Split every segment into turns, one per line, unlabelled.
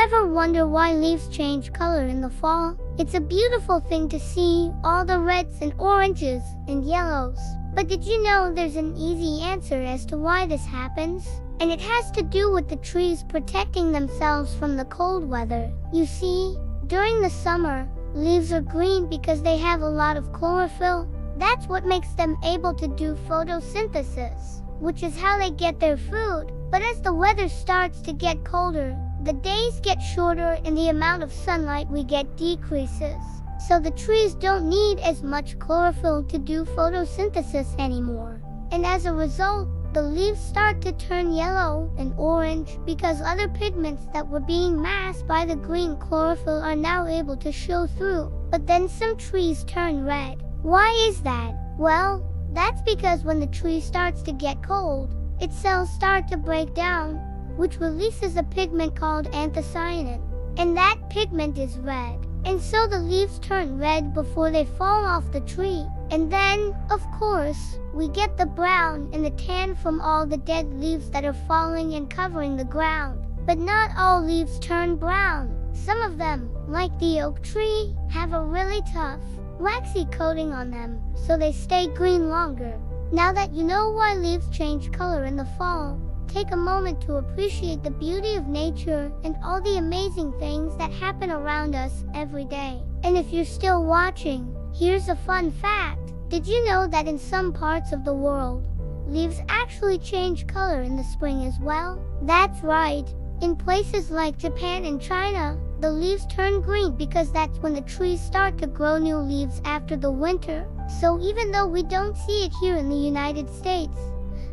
ever wonder why leaves change color in the fall? It's a beautiful thing to see, all the reds and oranges and yellows. But did you know there's an easy answer as to why this happens? And it has to do with the trees protecting themselves from the cold weather. You see, during the summer, leaves are green because they have a lot of chlorophyll. That's what makes them able to do photosynthesis, which is how they get their food. But as the weather starts to get colder, the days get shorter and the amount of sunlight we get decreases. So the trees don't need as much chlorophyll to do photosynthesis anymore. And as a result, the leaves start to turn yellow and orange because other pigments that were being masked by the green chlorophyll are now able to show through. But then some trees turn red. Why is that? Well, that's because when the tree starts to get cold, its cells start to break down, which releases a pigment called anthocyanin. And that pigment is red. And so the leaves turn red before they fall off the tree. And then, of course, we get the brown and the tan from all the dead leaves that are falling and covering the ground. But not all leaves turn brown. Some of them, like the oak tree, have a really tough, waxy coating on them, so they stay green longer. Now that you know why leaves change color in the fall, take a moment to appreciate the beauty of nature and all the amazing things that happen around us every day. And if you're still watching, here's a fun fact. Did you know that in some parts of the world, leaves actually change color in the spring as well? That's right. In places like Japan and China, the leaves turn green because that's when the trees start to grow new leaves after the winter. So even though we don't see it here in the United States,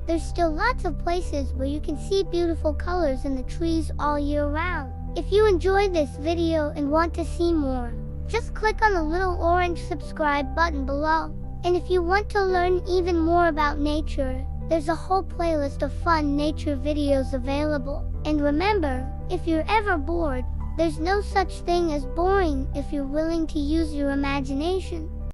there's still lots of places where you can see beautiful colors in the trees all year round. If you enjoyed this video and want to see more, just click on the little orange subscribe button below. And if you want to learn even more about nature, there's a whole playlist of fun nature videos available. And remember, if you're ever bored, there's no such thing as boring if you're willing to use your imagination.